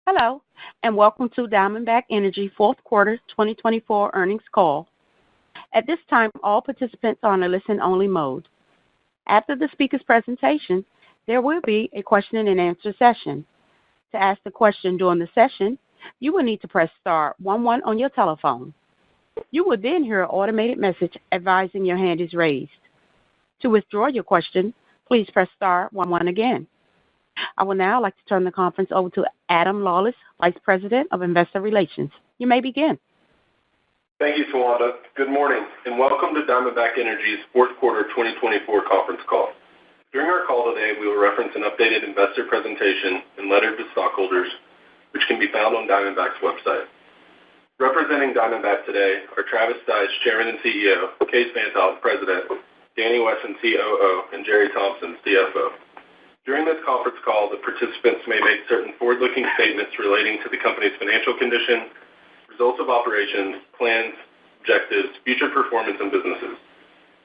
Hello, and welcome to Diamondback Energy fourth quarter 2024 earnings call. At this time, all participants are on a listen-only mode. After the speaker's presentation, there will be a question-and-answer session. To ask the question during the session, you will need to press star 11 on your telephone. You will then hear an automated message advising your hand is raised. To withdraw your question, please press star 11 again. I would now like to turn the conference over to Adam Lawless, Vice President of Investor Relations. You may begin. Thank you, Tawanda. Good morning, and welcome to Diamondback Energy's fourth quarter 2024 conference call. During our call today, we will reference an updated investor presentation and letter to stockholders, which can be found on Diamondback's website. Representing Diamondback today are Travis Stice, Chairman and CEO, Kaes Van't Hof, President, Danny Wesson, COO, and Jerry Thompson, CFO. During this conference call, the participants may make certain forward-looking statements relating to the company's financial condition, results of operations, plans, objectives, future performance, and businesses.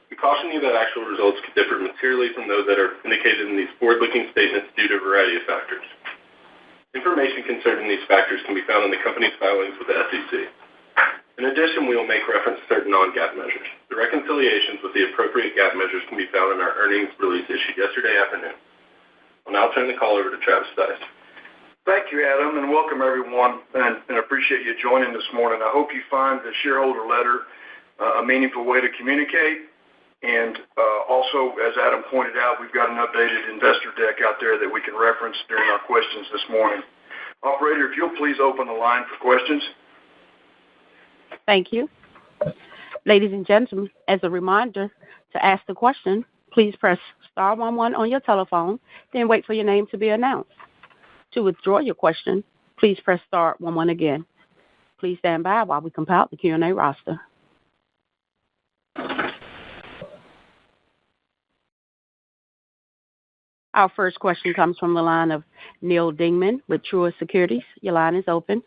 We caution you that actual results could differ materially from those that are indicated in these forward-looking statements due to a variety of factors. Information concerning these factors can be found in the company's filings with the SEC. In addition, we will make reference to certain non-GAAP measures. The reconciliations with the appropriate GAAP measures can be found in our earnings release issued yesterday afternoon. I'll now turn the call over to Travis Stice. Thank you, Adam, and welcome everyone, and I appreciate you joining this morning. I hope you find the shareholder letter a meaningful way to communicate, and also, as Adam pointed out, we've got an updated investor deck out there that we can reference during our questions this morning. Operator, if you'll please open the line for questions. Thank you. Ladies and gentlemen, as a reminder, to ask the question, please press star 11 on your telephone, then wait for your name to be announced. To withdraw your question, please press star 11 again. Please stand by while we compile the Q&A roster. Our first question comes from the line of Neal Dingmann with Truist Securities. Your line is open.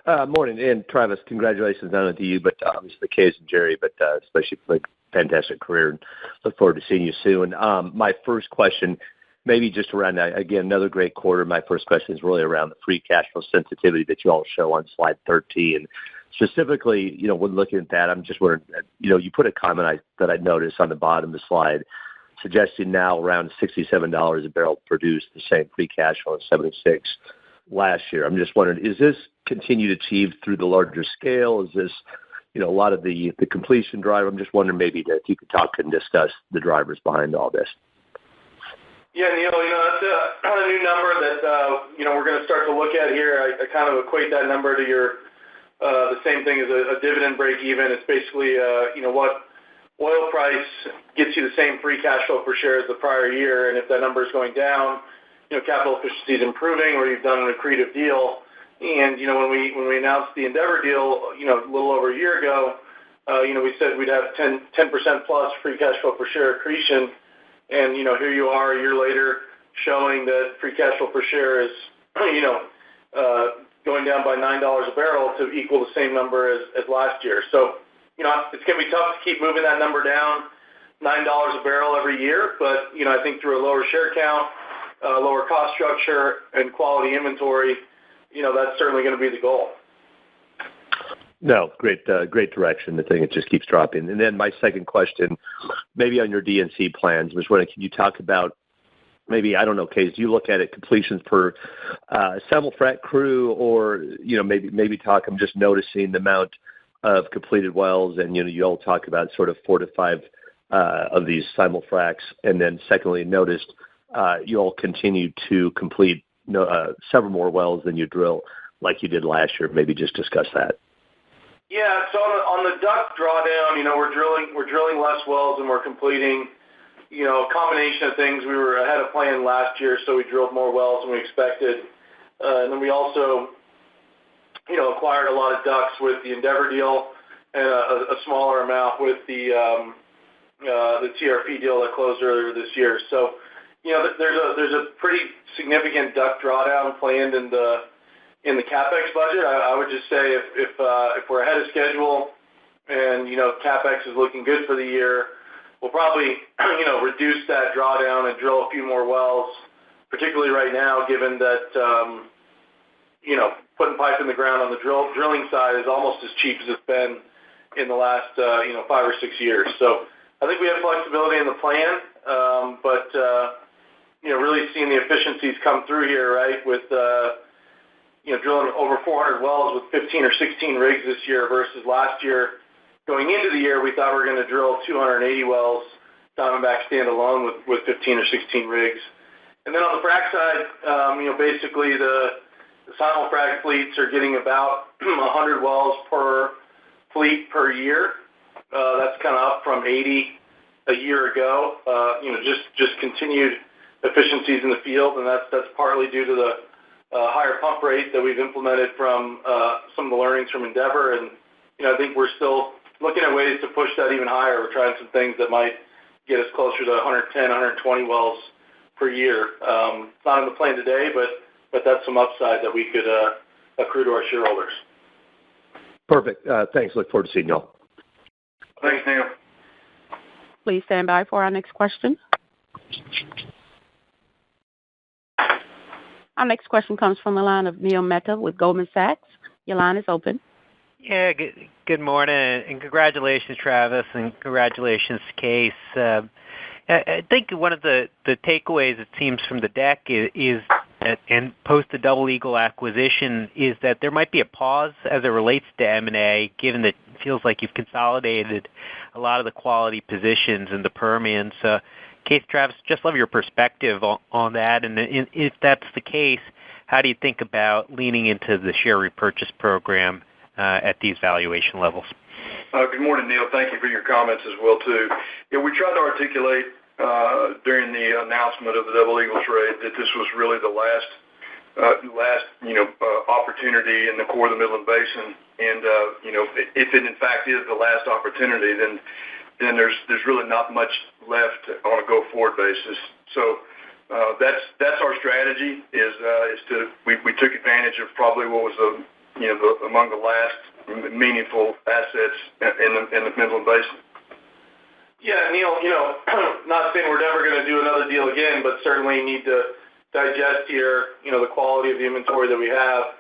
Morning, and Travis, congratulations not only to you, but obviously Kaes and Jerry, but especially for the fantastic career, and look forward to seeing you soon. My first question, maybe just around, again, another great quarter. My first question is really around the free cash flow sensitivity that you all show on slide 13. Specifically, when looking at that, I'm just wondering, you put a comment that I noticed on the bottom of the slide suggesting now around $67 a barrel produced, the same free cash flow as 76 last year. I'm just wondering, is this continued achieved through the larger scale? Is this a lot of the completion drive? I'm just wondering maybe if you could talk and discuss the drivers behind all this. Yeah, Neal, that's a new number that, we're going to start to look at here. I kind of equate that number to the same thing as a dividend break even. It's basically, what oil price gets you the same free cash flow per share as the prior year. And if that number is going down, capital efficiency is improving, or you've done an accretive deal. And, when we announced the Endeavor deal, a little over a year ago, we said we'd have 10% plus free cash flow per share accretion. And, here you are a year later showing that free cash flow per share is, going down by $9 a barrel to equal the same number as last year. So, it's going to be tough to keep moving that number down $9 a barrel every year. But, I think through a lower share count, lower cost structure, and quality inventory, that's certainly going to be the goal. No, great direction. The thing, it just keeps dropping. And then my second question, maybe on your D&C plans, was wondering, can you talk about maybe, I don't know, Kaes, do you look at it completions per simul-frac crew, or, maybe talk, I'm just noticing the amount of completed wells, and, you all talk about sort of 4 to 5 of these simul-fracs. And then secondly, noticed you all continue to complete several more wells than you drill like you did last year. Maybe just discuss that. Yeah, so on the DUC drawdown, we're drilling less wells and we're completing, a combination of things. We were ahead of plan last year, so we drilled more wells than we expected. And then we also, acquired a lot of DUCs with the Endeavor deal and a smaller amount with the TRP deal that closed earlier this year. So, there's a pretty significant DUC drawdown planned in the CapEx budget. I would just say if we're ahead of schedule and, CapEx is looking good for the year, we'll probably, reduce that drawdown and drill a few more wells, particularly right now, given that, putting pipe in the ground on the drilling side is almost as cheap as it's been in the last 5 or 6 years. So I think we have flexibility in the plan, but really seeing the efficiencies come through here, right, with drilling over 400 wells with 15 or 16 rigs this year versus last year. Going into the year, we thought we were going to drill 280 wells, Diamondback standalone with 15 or 16 rigs. And then on the frac side, basically the simul-frac fleets are getting about 100 wells per fleet per year. That's kind of up from 80 a year ago. Just continued efficiencies in the field, and that's partly due to the higher pump rate that we've implemented from some of the learnings from Endeavor. And I think we're still looking at ways to push that even higher. We're trying some things that might get us closer to 110, 120 wells per year. It's not in the plan today, but that's some upside that we could accrue to our shareholders. Perfect. Thanks. Look forward to seeing y'all. Thanks, Neil. Please stand by for our next question. Our next question comes from the line of Neil Mehta with Goldman Sachs. Your line is open. Yeah, good morning, and congratulations, Travis, and congratulations, Case. I think one of the takeaways, it seems, from the deck is that, and post the Double Eagle acquisition, is that there might be a pause as it relates to M&A, given that it feels like you've consolidated a lot of the quality positions in the Permian. So, Case, Travis, just love your perspective on that, and if that's the case, how do you think about leaning into the share repurchase program at these valuation levels? Good morning, Neil. Thank you for your comments as well, too. Yeah, we tried to articulate during the announcement of the Double Eagle trade that this was really the last opportunity in the core of the Midland Basin. And, if it in fact is the last opportunity, then there's really not much left on a go-forward basis. So that's our strategy we took advantage of probably what was among the last meaningful assets in the Midland Basin. Yeah, Neil, not saying we're never going to do another deal again, but certainly need to digest here, the quality of the inventory that we have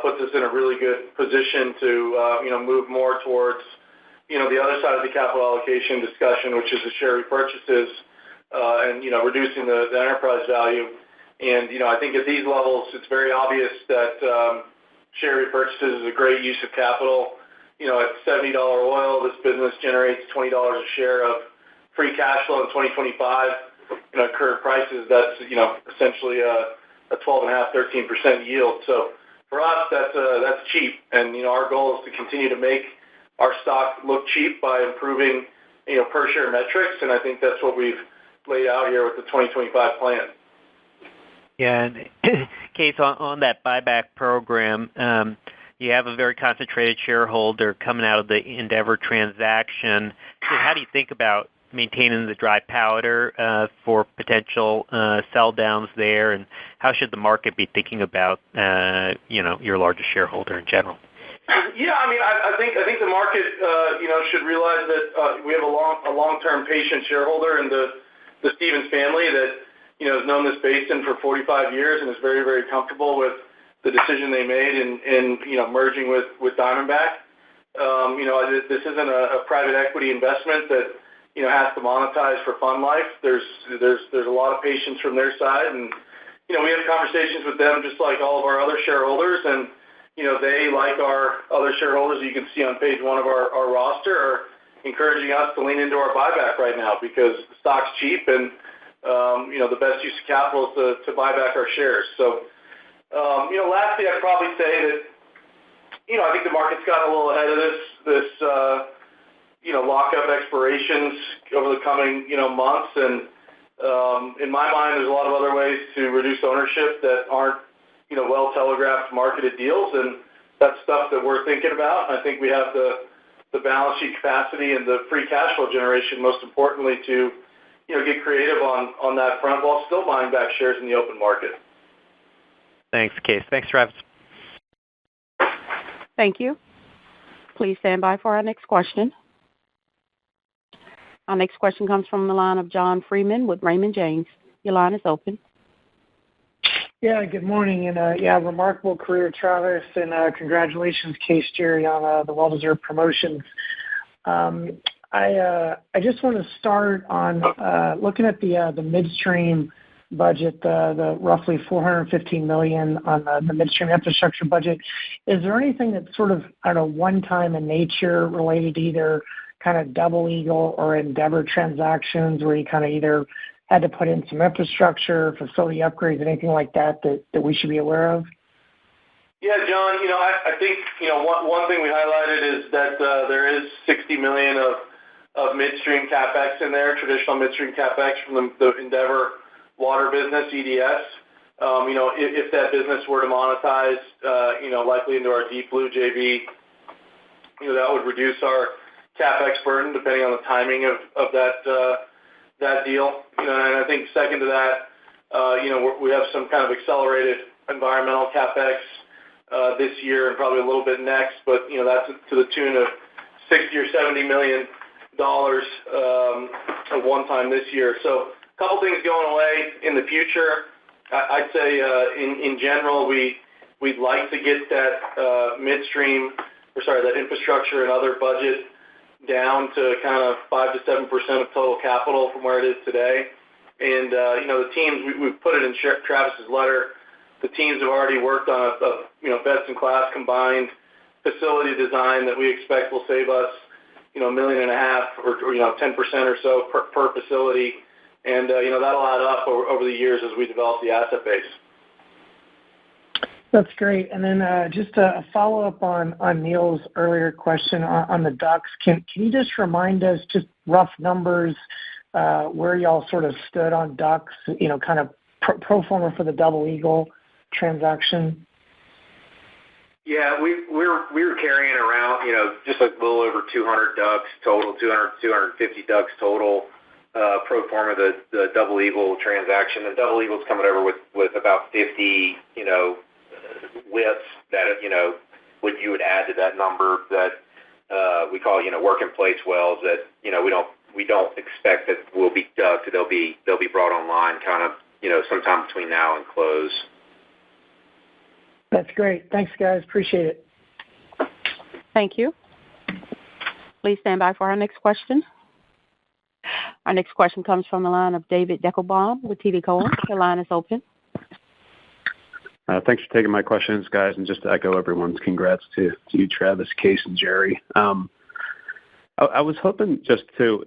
puts us in a really good position to, move more towards, the other side of the capital allocation discussion, which is the share repurchases and, reducing the enterprise value. And, I think at these levels, it's very obvious that share repurchases is a great use of capital. At $70 oil, this business generates $20 a share of free cash flow in 2025. At current prices, that's, essentially a 12.5%, 13% yield. So for us, that's cheap. And, our goal is to continue to make our stock look cheap by improving, per share metrics. And I think that's what we've laid out here with the 2025 plan. Yeah, and Case, on that buyback program, you have a very concentrated shareholder coming out of the Endeavor transaction. So how do you think about maintaining the dry powder for potential sell downs there, and how should the market be thinking about your largest shareholder in general? Yeah, I think the market should realize that we have a long-term patient shareholder in the Stevens family that has known this basin for 45 years and is very, very comfortable with the decision they made in merging with Diamondback. This isn't a private equity investment that has to monetize for fund life. There's a lot of patience from their side, and we have conversations with them just like all of our other shareholders, and they, like our other shareholders, you can see on page 1 of our roster, are encouraging us to lean into our buyback right now because the stock's cheap, and the best use of capital is to buy back our shares. So, lastly, I'd probably say that I think the market's gotten a little ahead of this lockup expirations over the coming months, and in my mind, there's a lot of other ways to reduce ownership that aren't well telegraphed marketed deals, and that's stuff that we're thinking about. I think we have the balance sheet capacity and the free cash flow generation, most importantly, to get creative on that front while still buying back shares in the open market. Thanks, Case. Thanks, Travis. Thank you. Please stand by for our next question. Our next question comes from the line of John Freeman with Raymond James. Your line is open. Yeah, good morning, and remarkable career, Travis, and congratulations, Case, Jerry, on the well-deserved promotions. I just want to start on looking at the midstream budget, the roughly $415 million on the midstream infrastructure budget. Is there anything that's sort of, I don't know, one-time in nature related to either kind of Double Eagle or Endeavor transactions where you kind of either had to put in some infrastructure, facility upgrades, anything like that we should be aware of? Yeah, John, I think, one thing we highlighted is that there is $60 million of midstream CapEx in there, traditional midstream CapEx from the Endeavor water business, EDS. If that business were to monetize, likely into our Deep Blue JV, that would reduce our CapEx burden depending on the timing of that deal. And I think second to that, we have some kind of accelerated environmental CapEx this year and probably a little bit next, but that's to the tune of $60 or $70 million of one time this year. So a couple things going away in the future. I'd say in general we'd like to get that that infrastructure and other budget down to kind of 5 to 7% of total capital from where it is today. And the teams, we've put it in Travis's letter. The teams have already worked on a best-in-class combined facility design that we expect will save us, $1.5 million or 10% or so per facility, and that'll add up over the years as we develop the asset base. That's great. And then just a follow-up on Neil's earlier question on the DUCs. Can you just remind us, just rough numbers, where y'all sort of stood on DUCs, kind of pro forma for the Double Eagle transaction? Yeah, we were carrying around, just a little over 200 DUCs total, 250 DUCs total, pro forma the Double Eagle transaction. And Double Eagle's coming over with about 50, whips that, what you would add to that number that we call, work in place wells that, we don't expect that will be DUC'd. They'll be brought online kind of, sometime between now and close. That's great. Thanks, guys. Appreciate it. Thank you. Please stand by for our next question. Our next question comes from the line of David Deckelbaum with TD Cowen. Your line is open. Thanks for taking my questions, guys, and just to echo everyone's congrats to you, Travis, Case, and Jerry. I was hoping just to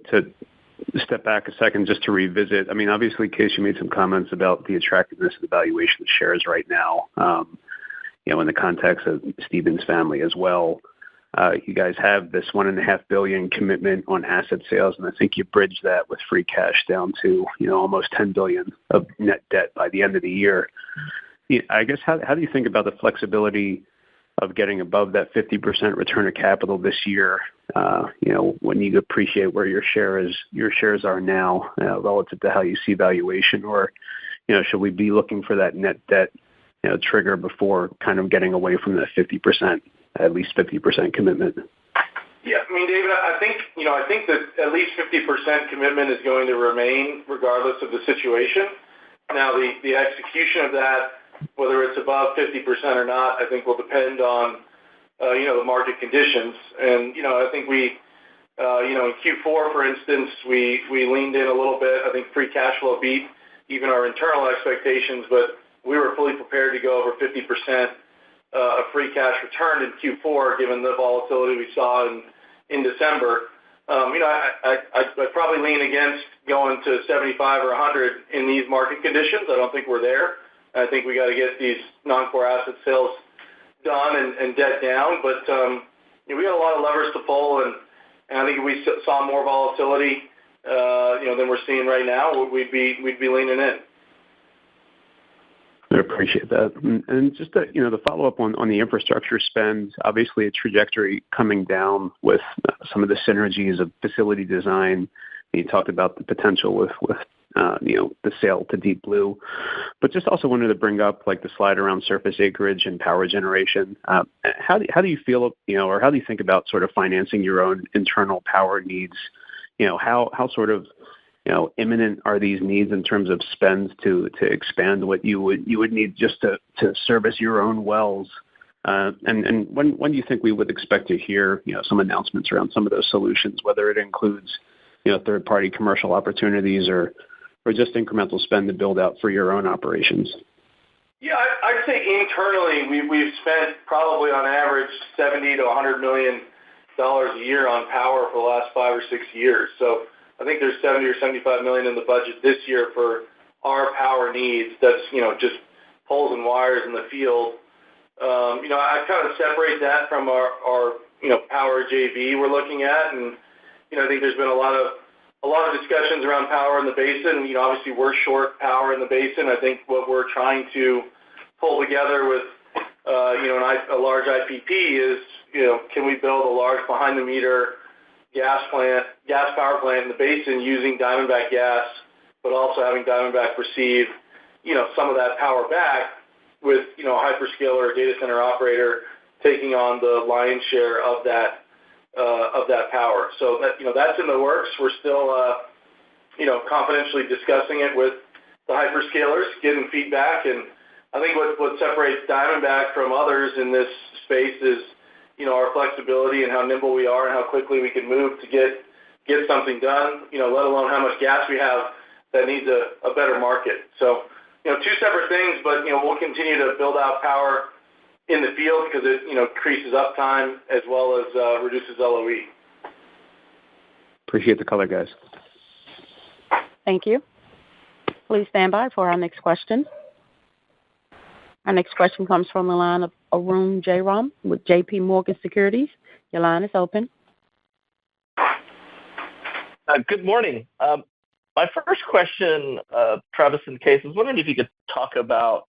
step back a second just to revisit. I mean, obviously, Case, you made some comments about the attractiveness of the valuation of shares right now, in the context of Stephen's family as well. You guys have this $1.5 billion commitment on asset sales, and I think you bridged that with free cash down to, almost $10 billion of net debt by the end of the year. I guess, how do you think about the flexibility of getting above that 50% return of capital this year, when you appreciate where your shares are now, relative to how you see valuation? Or, should we be looking for that net debt, trigger before kind of getting away from that 50%, at least 50% commitment? Yeah, I mean, David, I think that at least 50% commitment is going to remain regardless of the situation. Now, the execution of that, whether it's above 50% or not, I think will depend on, the market conditions. And, I think we, in Q4, for instance, we leaned in a little bit. I think free cash flow beat even our internal expectations, but we were fully prepared to go over 50% of free cash return in Q4, given the volatility we saw in December. I'd probably lean against going to 75 or 100 in these market conditions. I don't think we're there. I think we got to get these non-core asset sales done and debt down. But we got a lot of levers to pull, and I think if we saw more volatility, than we're seeing right now, we'd be leaning in. I appreciate that. And just to, the follow-up on the infrastructure spend, obviously a trajectory coming down with some of the synergies of facility design. You talked about the potential with the sale to Deep Blue, but just also wanted to bring up like the slide around surface acreage and power generation. How do you feel, or how do you think about sort of financing your own internal power needs? How sort of imminent are these needs in terms of spends to expand what you would need just to service your own wells? And when do you think we would expect to hear some announcements around some of those solutions, whether it includes third-party commercial opportunities or just incremental spend to build out for your own operations? Yeah, I'd say internally we've spent probably on average $70 to $100 million a year on power for the last 5 or 6 years. So I think there's 70 or 75 million in the budget this year for our power needs. That's just poles and wires in the field. I kind of separate that from our power JV we're looking at, and I think there's been a lot of discussions around power in the basin. Obviously we're short power in the basin. I think what we're trying to pull together with a large IPP is can we build a large behind the meter gas power plant in the basin using Diamondback gas, but also having Diamondback receive some of that power back with a hyperscaler or data center operator taking on the lion's share of that power. So that's in the works. We're still confidentially discussing it with the hyperscalers, getting feedback, and I think what separates Diamondback from others in this space is our flexibility and how nimble we are and how quickly we can move to get something done, let alone how much gas we have that needs a better market. So, two separate things, but, we'll continue to build out power in the field because it, increases uptime as well as reduces LOE. Appreciate the color, guys. Thank you. Please stand by for our next question. Our next question comes from the line of Arun Jayaram with J.P. Morgan Securities. Your line is open. Good morning. My first question, Travis and Case, I was wondering if you could talk about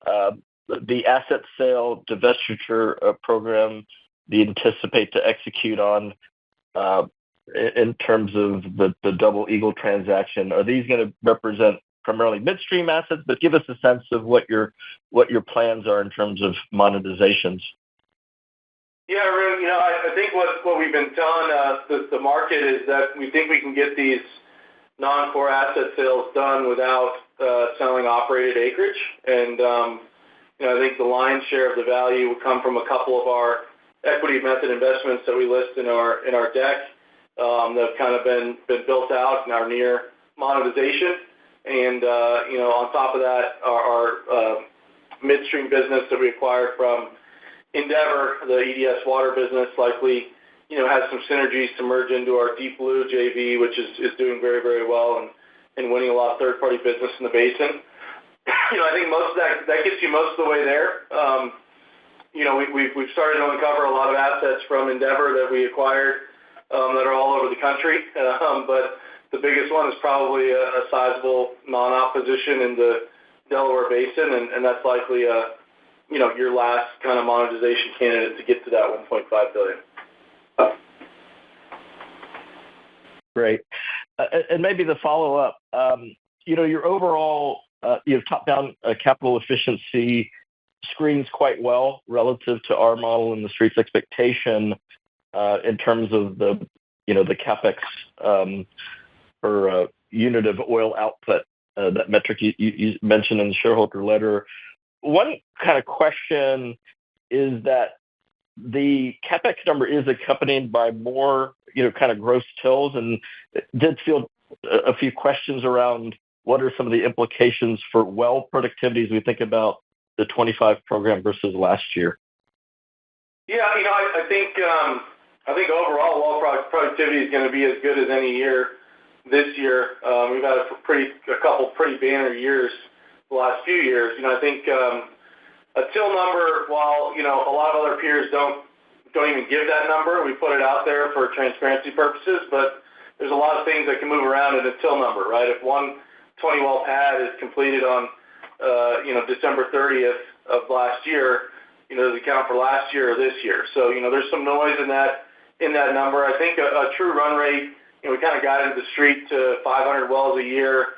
the asset sale divestiture program you anticipate to execute on in terms of the Double Eagle transaction. Are these going to represent primarily midstream assets? But give us a sense of what your plans are in terms of monetizations. Yeah, Arun, I think what we've been telling the market is that we think we can get these non-core asset sales done without selling operated acreage. And, I think the lion's share of the value will come from a couple of our equity method investments that we list in our deck that have kind of been built out and are near monetization. And, on top of that, our midstream business that we acquired from Endeavor, the EDS water business, likely, has some synergies to merge into our Deep Blue JV, which is doing very, very well and winning a lot of third-party business in the basin. I think most of that gets you most of the way there. We've started to uncover a lot of assets from Endeavor that we acquired that are all over the country. But the biggest one is probably a sizable non-op position in the Delaware Basin, and that's likely your last kind of monetization candidate to get to that $1.5 billion. Great. And maybe the follow-up, your overall top-down capital efficiency screens quite well relative to our model and the street's expectation in terms of the CapEx per unit of oil output, that metric you mentioned in the shareholder letter. One kind of question is that the CapEx number is accompanied by more, kind of gross tills, and did feel a few questions around what are some of the implications for well productivity as we think about the 25 program versus last year. Yeah, I think overall well productivity is going to be as good as any year this year. We've had a couple pretty banner years the last few years. I think a till number, while a lot of other peers don't even give that number, we put it out there for transparency purposes, but there's a lot of things that can move around in a till number, right? If one 20-well pad is completed on December 30th of last year, does it count for last year or this year? So there's some noise in that number. I think a true run rate, we kind of guided the street to 500 wells a year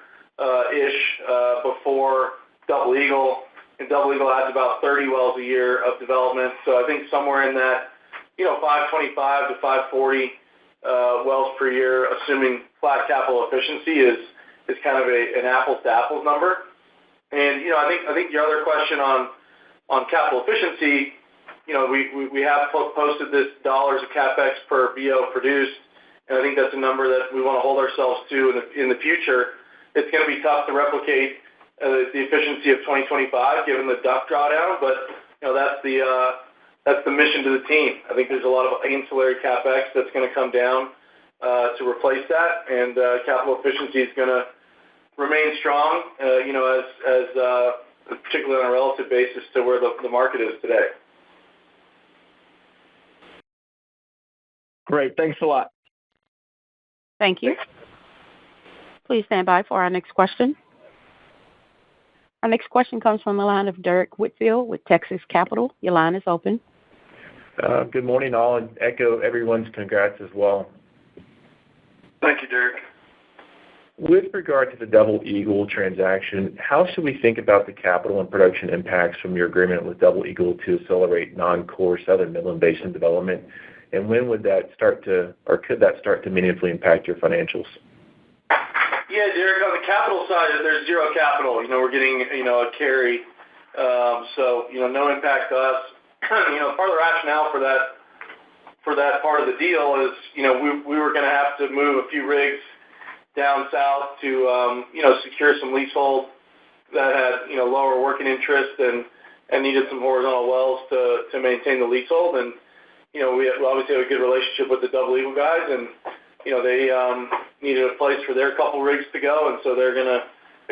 ish before Double Eagle, and Double Eagle adds about 30 wells a year of development. So I think somewhere in that 525 to 540 wells per year, assuming flat capital efficiency, is kind of an apples to apples number. And I think your other question on capital efficiency, we have posted this dollars of capex per BO produced, and I think that's a number that we want to hold ourselves to in the future. It's going to be tough to replicate the efficiency of 2025 given the DUC drawdown, but that's the mission to the team. I think there's a lot of ancillary capex that's going to come down to replace that, and capital efficiency is going to remain strong, as particularly on a relative basis to where the market is today. Great. Thanks a lot. Thank you. Please stand by for our next question. Our next question comes from the line of Derrick Whitfield with Texas Capital. Your line is open. Good morning, all, and echo everyone's congrats as well. Thank you, Derrick. With regard to the Double Eagle transaction, how should we think about the capital and production impacts from your agreement with Double Eagle to accelerate non-core Southern Midland Basin development? And when would that start to, or could that start to meaningfully impact your financials? Yeah, Derrick, on the capital side, there's zero capital. We're getting, a carry. So, no impact to us. Part of the rationale for that part of the deal is, we were going to have to move a few rigs down south to, secure some leasehold that had, lower working interest and needed some horizontal wells to maintain the leasehold. And, we obviously have a good relationship with the Double Eagle guys, and, they needed a place for their couple rigs to go, and so they're going to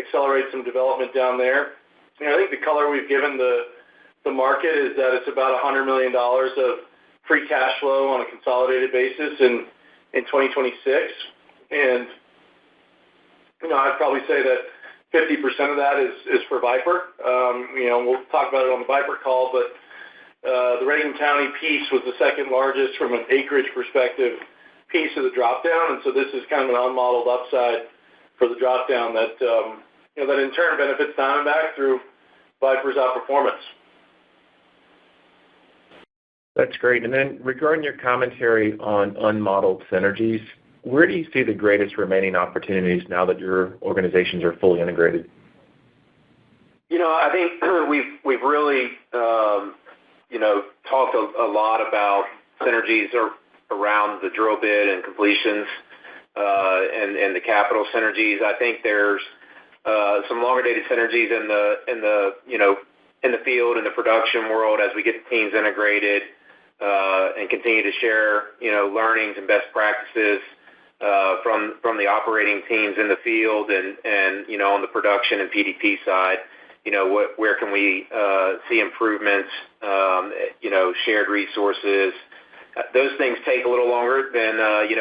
accelerate some development down there. I think the color we've given the market is that it's about $100 million of free cash flow on a consolidated basis in 2026. And, I'd probably say that 50% of that is for Viper. We'll talk about it on the Viper call, but the Reagan County piece was the second largest from an acreage perspective piece of the drop-down, and so this is kind of an unmodeled upside for the drop-down that, that in turn benefits Diamondback through Viper's outperformance. That's great. And then regarding your commentary on unmodeled synergies, where do you see the greatest remaining opportunities now that your organizations are fully integrated? I think we've really, talked a lot about synergies around the drill bit and completions and the capital synergies. I think there's some longer dated synergies in the field, in the production world, as we get the teams integrated and continue to share learnings and best practices from the operating teams in the field and on the production and PDP side. Where can we see improvements, shared resources. Those things take a little longer than,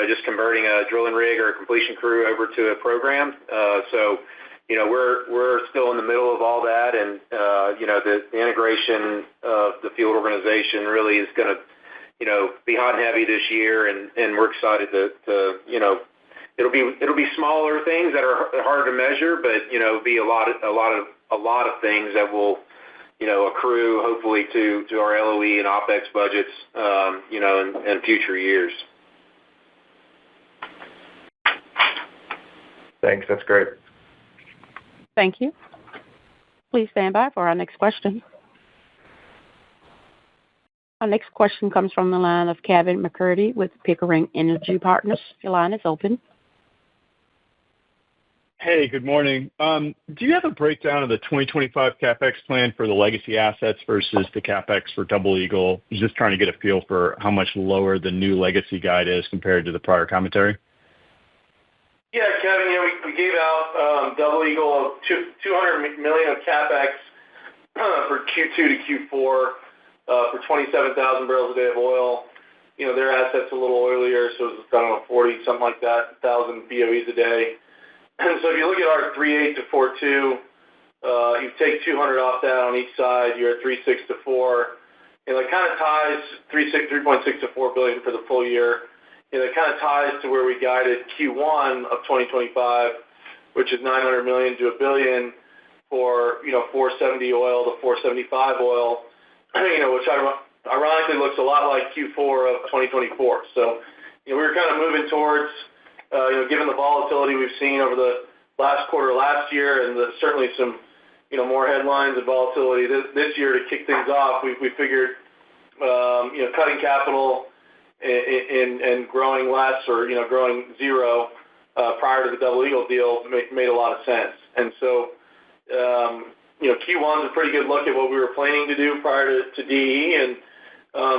just converting a drilling rig or a completion crew over to a program. So, we're still in the middle of all that, and, the integration of the field organization really is going to, be hot and heavy this year, and we're excited to it'll be smaller things that are harder to measure, but, be a lot of things that will, accrue hopefully to our LOE and OpEx budgets, in future years. Thanks. That's great. Thank you. Please stand by for our next question. Our next question comes from the line of Kevin McCurdy with Pickering Energy Partners. Your line is open. Hey, good morning. Do you have a breakdown of the 2025 CapEx plan for the legacy assets versus the CapEx for Double Eagle? I'm just trying to get a feel for how much lower the new legacy guide is compared to the prior commentary. Yeah, Kevin, we gave out Double Eagle $200 million of CapEx for Q2 to Q4 for 27,000 barrels a day of oil. Their asset's a little oilier, so it's, 40, something like that, 1,000 BOEs a day. So if you look at our 3.8 to 4.2, you take 200 off that on each side, you're at 3.6 to 4. It kind of ties 3.6 to 4 billion for the full year. It kind of ties to where we guided Q1 of 2025, which is $900 million to $1 billion for 470 oil to 475 oil, which ironically looks a lot like Q4 of 2024. So, we were kind of moving towards, given the volatility we've seen over the last quarter last year and certainly some, more headlines and volatility this year to kick things off, we figured, cutting capital and growing less or, growing zero prior to the Double Eagle deal made a lot of sense. And so, Q1 is a pretty good look at what we were planning to do prior to DE, and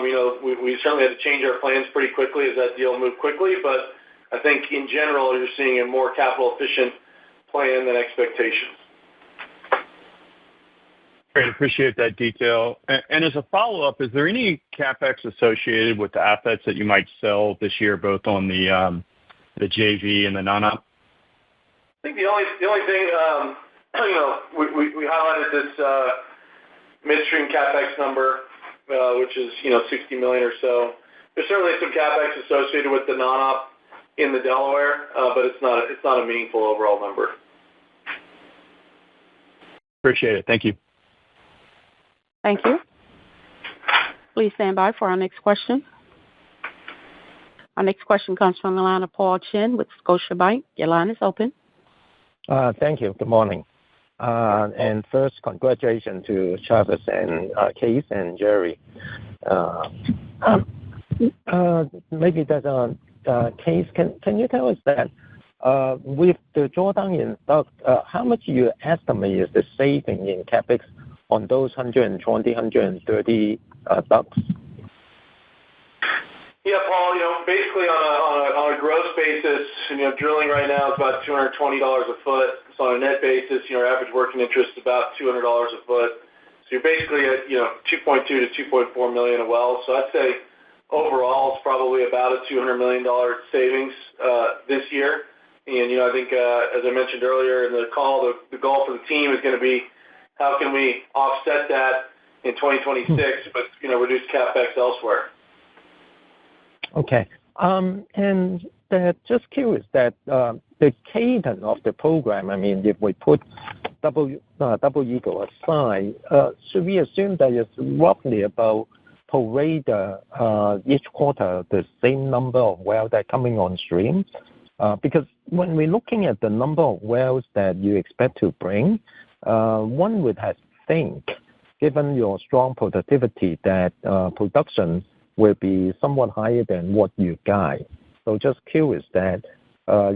we certainly had to change our plans pretty quickly as that deal moved quickly. But I think in general, you're seeing a more capital efficient plan than expectations. Great, appreciate that detail. And as a follow-up, is there any CapEx associated with the assets that you might sell this year, both on the JV and the non-op? I think the only thing, we highlighted this midstream CapEx number, which is $60 million or so. There's certainly some CapEx associated with the non-op in the Delaware, but it's not a meaningful overall number. Appreciate it. Thank you. Thank you. Please stand by for our next question. Our next question comes from the line of Paul Chen with Scotiabank. Your line is open. Thank you. Good morning. And first, congratulations to Travis and Case and Jerry. Maybe that's Case. Can you tell us that with the drawdown in DUCs, how much you estimate is the saving in CapEx on those 120, 130 DUCs? Yeah, Paul, basically on a gross basis, drilling right now is about $220 a foot. So on a net basis, our average working interest is about $200 a foot. So you're basically at, $2.2 to $2.4 million a well. So I'd say overall it's probably about a $200 million savings this year. And, I think, as I mentioned earlier in the call, the goal for the team is going to be how can we offset that in 2026, but, reduce CapEx elsewhere. Okay. And just curious that the cadence of the program, I mean, if we put Double Eagle aside, should we assume that it's roughly about parade each quarter the same number of wells that are coming on stream? Because when we're looking at the number of wells that you expect to bring, one would have think, given your strong productivity, that production will be somewhat higher than what you guide. So just curious that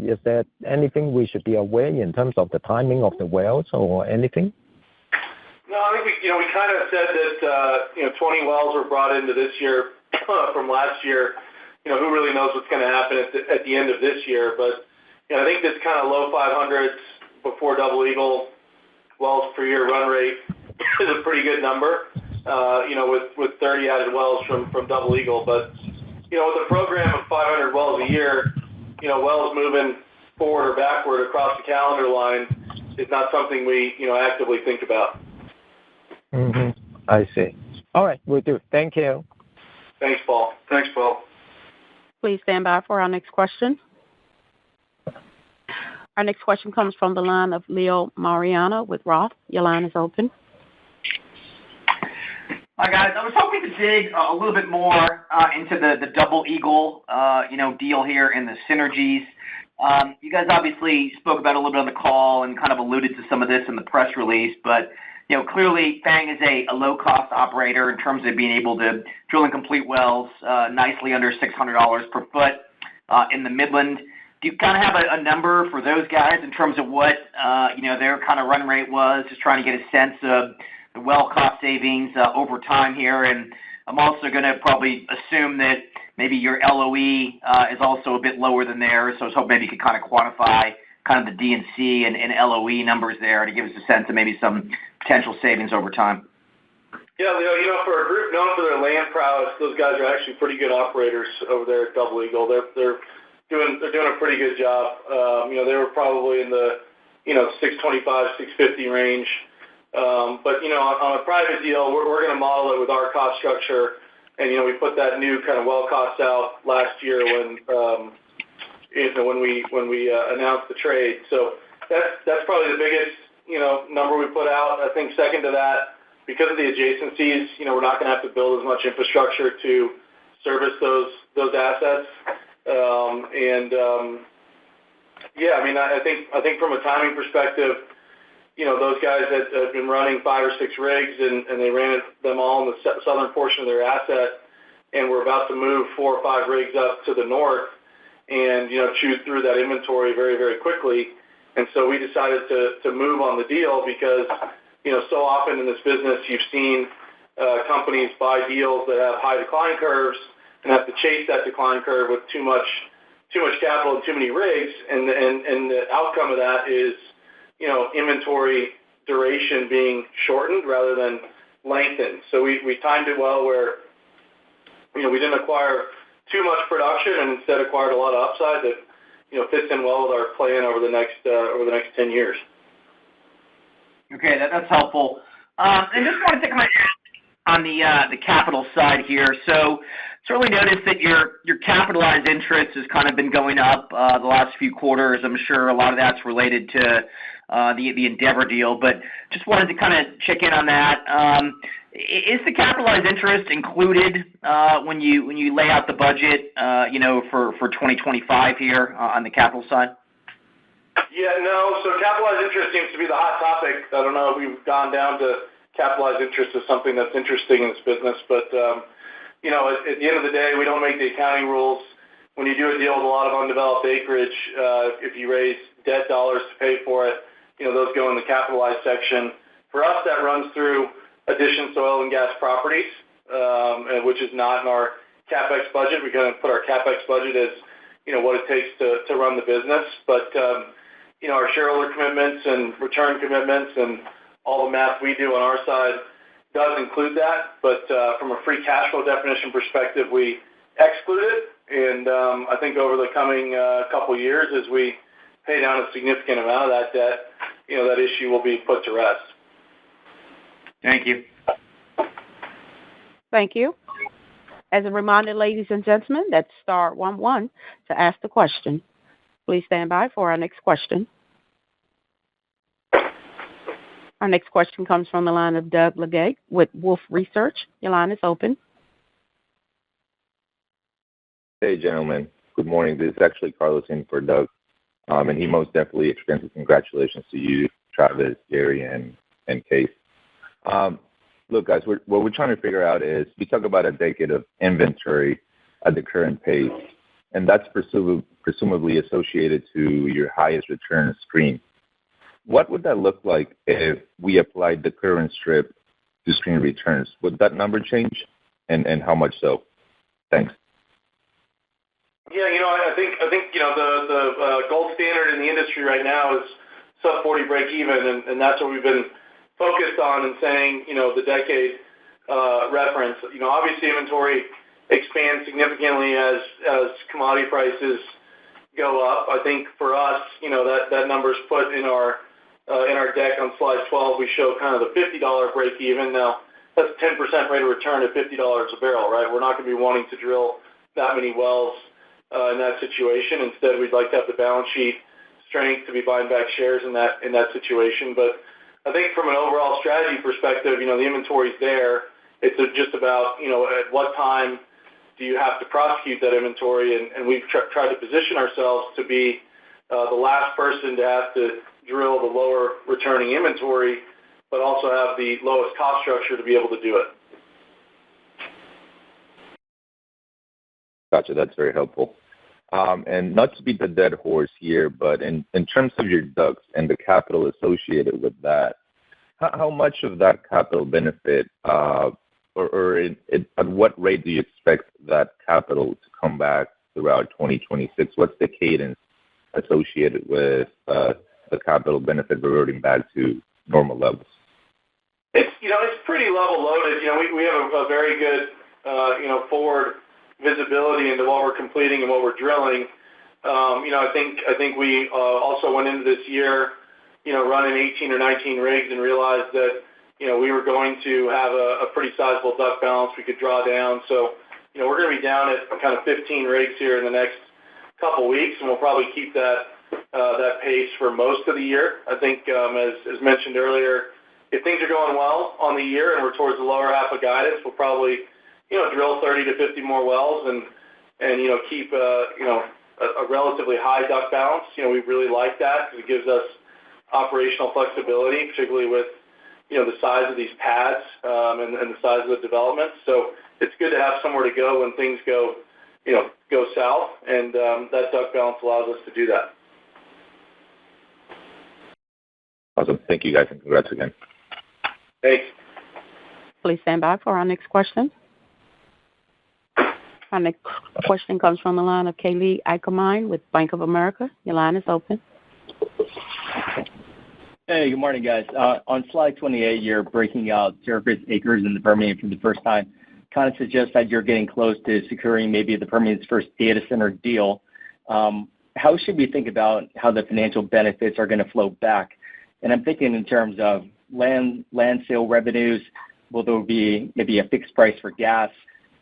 is there anything we should be aware in terms of the timing of the wells or anything? No, I think we kind of said that 20 wells were brought into this year from last year. Who really knows what's going to happen at the end of this year? But I think this kind of low 500s before Double Eagle wells per year run rate is a pretty good number. With 30 added wells from Double Eagle. But, with a program of 500 wells a year, wells moving forward or backward across the calendar line is not something we, actively think about. Mm-hmm. I see. All right, we'll do. Thank you. Thanks, Paul. Thanks, Paul. Please stand by for our next question. Our next question comes from the line of Leo Mariano with Roth. Your line is open. Hi, guys. I was hoping to dig a little bit more into the Double Eagle, deal here and the synergies. You guys obviously spoke about it a little bit on the call and kind of alluded to some of this in the press release, but clearly FANG is a low-cost operator in terms of being able to drill and complete wells nicely under $600 per foot in the Midland. Do you kind of have a number for those guys in terms of what their kind of run rate was? Just trying to get a sense of the well cost savings over time here. And I'm also going to probably assume that maybe your LOE is also a bit lower than theirs. So I was hoping maybe you could kind of quantify kind of the D&C and LOE numbers there to give us a sense of maybe some potential savings over time. Yeah, for a group known for their land prowess, those guys are actually pretty good operators over there at Double Eagle. They're doing a pretty good job. They were probably in the 625, 650 range. But on a private deal, we're going to model it with our cost structure, and we put that new kind of well cost out last year when we announced the trade. So that's probably the biggest number we put out. I think second to that, because of the adjacencies, we're not going to have to build as much infrastructure to service those assets. Yeah, I mean, I think from a timing perspective, those guys had been running 5 or 6 rigs, and they ran them all in the southern portion of their asset, and we're about to move 4 or 5 rigs up to the north and, chew through that inventory very, very quickly. And so we decided to move on the deal because, so often in this business you've seen companies buy deals that have high decline curves and have to chase that decline curve with too much capital and too many rigs, and the outcome of that is, inventory duration being shortened rather than lengthened. So we timed it well where, we didn't acquire too much production and instead acquired a lot of upside that, fits in well with our plan over the next 10 years. Okay, that's helpful. And just wanted to kind of ask on the capital side here. So certainly noticed that your capitalized interest has kind of been going up the last few quarters. I'm sure a lot of that's related to the Endeavor deal, but just wanted to kind of check in on that. Is the capitalized interest included when you lay out the budget, for 2025 here on the capital side? Yeah, no. So capitalized interest seems to be the hot topic. I don't know if we've gone down to capitalized interest as something that's interesting in this business, but at the end of the day, we don't make the accounting rules. When you do a deal with a lot of undeveloped acreage, if you raise debt dollars to pay for it, those go in the capitalized section. For us, that runs through additions to oil and gas properties, which is not in our CapEx budget. We kind of put our CapEx budget as, what it takes to run the business. But, our shareholder commitments and return commitments and all the math we do on our side does include that. But from a free cash flow definition perspective, we exclude it. And I think over the coming couple years, as we pay down a significant amount of that debt, that issue will be put to rest. Thank you. Thank you. As a reminder, ladies and gentlemen, that's star 11 to ask the question. Please stand by for our next question. Our next question comes from the line of Doug Leggate with Wolfe Research. Your line is open. Hey, gentlemen. Good morning. This is actually Carlos in for Doug. And he most definitely extends his congratulations to you, Travis, Jerry, and Case. Look, guys, what we're trying to figure out is we talk about a decade of inventory at the current pace, and that's presumably associated to your highest return stream. What would that look like if we applied the current strip to stream returns? Would that number change, and how much so? Thanks. Yeah, I think the gold standard in the industry right now is sub 40 break even, and that's what we've been focused on and saying, the decade reference. Obviously inventory expands significantly as commodity prices go up. I think for us, that number's put in our deck on slide 12. We show kind of the $50 break even. Now that's 10% rate of return at $50 a barrel, right? We're not going to be wanting to drill that many wells in that situation. Instead, we'd like to have the balance sheet strength to be buying back shares in that situation. But I think from an overall strategy perspective, the inventory's there. It's just about, at what time do you have to prosecute that inventory? And we've tried to position ourselves to be the last person to have to drill the lower returning inventory, but also have the lowest cost structure to be able to do it. Gotcha. That's very helpful. And not to beat the dead horse here, but in terms of your DUCs and the capital associated with that, how much of that capital benefit, at what rate do you expect that capital to come back throughout 2026? What's the cadence associated with the capital benefit reverting back to normal levels? It's pretty level loaded. We have a very good forward visibility into what we're completing and what we're drilling. I think we also went into this year, running 18 or 19 rigs and realized that, we were going to have a pretty sizable DUC balance we could draw down. So, we're going to be down at kind of 15 rigs here in the next couple weeks, and we'll probably keep that pace for most of the year. I think, as mentioned earlier, if things are going well on the year and we're towards the lower half of guidance, we'll probably drill 30 to 50 more wells and and keep a relatively high duct balance. We really like that because it gives us operational flexibility, particularly with the size of these pads and the size of the development. So it's good to have somewhere to go when things go south, and that duct balance allows us to do that. Awesome. Thank you, guys, and congrats again. Thanks. Please stand by for our next question. Our next question comes from the line of Kaylee Ackermine with Bank of America. Your line is open. Hey, good morning, guys. On slide 28, you're breaking out surface acres in the Permian for the first time. Kind of suggests that you're getting close to securing maybe the Permian's first data center deal. How should we think about how the financial benefits are going to flow back? And I'm thinking in terms of land sale revenues. Will there be maybe a fixed price for gas?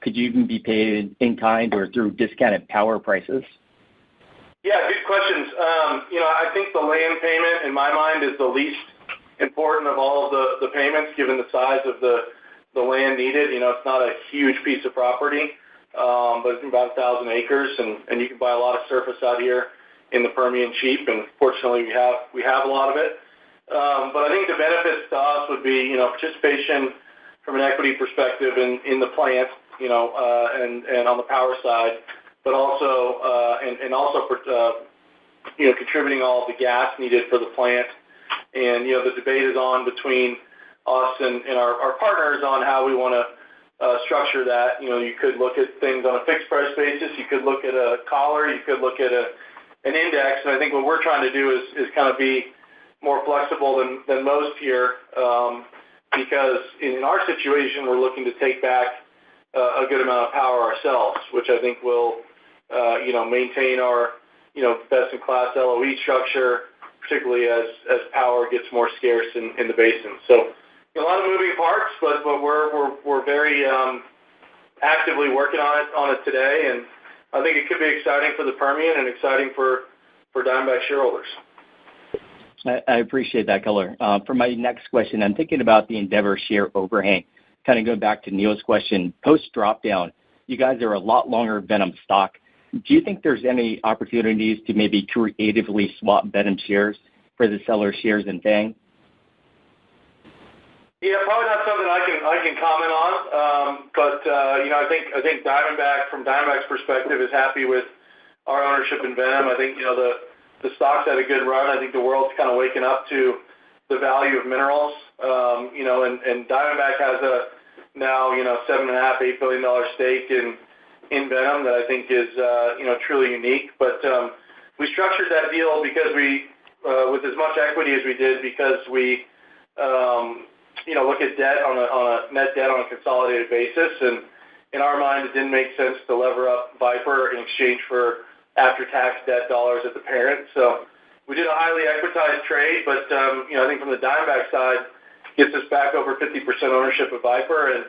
Could you even be paid in kind or through discounted power prices? Yeah, good questions. I think the land payment, in my mind, is the least important of all of the payments, given the size of the land needed. It's not a huge piece of property, but it's about 1,000 acres, and you can buy a lot of surface out here in the Permian cheap, and fortunately we have a lot of it. But I think the benefits to us would be, participation from an equity perspective in the plant, and on the power side, but also contributing all of the gas needed for the plant. And the debate is on between us and our partners on how we want to structure that. You could look at things on a fixed price basis. You could look at a collar. You could look at an index. And I think what we're trying to do is kind of be more flexible than most here, because in our situation, we're looking to take back a good amount of power ourselves, which I think will, maintain our, best-in-class LOE structure, particularly as power gets more scarce in the basin. So a lot of moving parts, but we're very actively working on it today, and I think it could be exciting for the Permian and exciting for Diamondback shareholders. I appreciate that color. For my next question, I'm thinking about the Endeavor share overhang. Kind of going back to Neil's question, post drop down, you guys are a lot longer Venom stock. Do you think there's any opportunities to maybe creatively swap Venom shares for the seller shares in FANG? Yeah, probably not something I can comment on. But I think Diamondback, from Diamondback's perspective, is happy with our ownership in Venom. I think the stock's had a good run. I think the world's kind of waking up to the value of minerals. And Diamondback has now $7.5-8 billion stake in Venom that I think is truly unique. But we structured that deal because we with as much equity as we did, because we look at debt on a net debt on a consolidated basis, and in our mind it didn't make sense to lever up Viper in exchange for after-tax debt dollars at the parent. So we did a highly equitized trade, but I think from the Diamondback side, gets us back over 50% ownership of Viper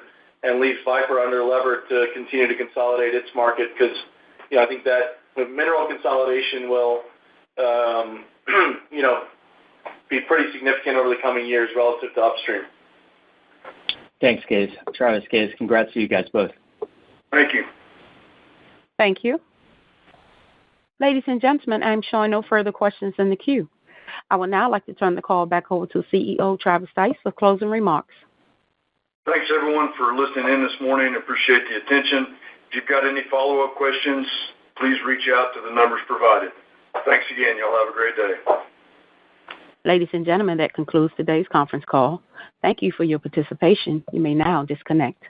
and leaves Viper under levered to continue to consolidate its market, because I think that the mineral consolidation will be pretty significant over the coming years relative to upstream. Thanks, Case. Travis, Case, congrats to you guys both. Thank you. Thank you. Ladies and gentlemen, I'm showing no further questions in the queue. I would now like to turn the call back over to CEO Travis Stice for closing remarks. Thanks, everyone, for listening in this morning. Appreciate the attention. If you've got any follow-up questions, please reach out to the numbers provided. Thanks again. Y'all have a great day. Ladies and gentlemen, that concludes today's conference call. Thank you for your participation. You may now disconnect.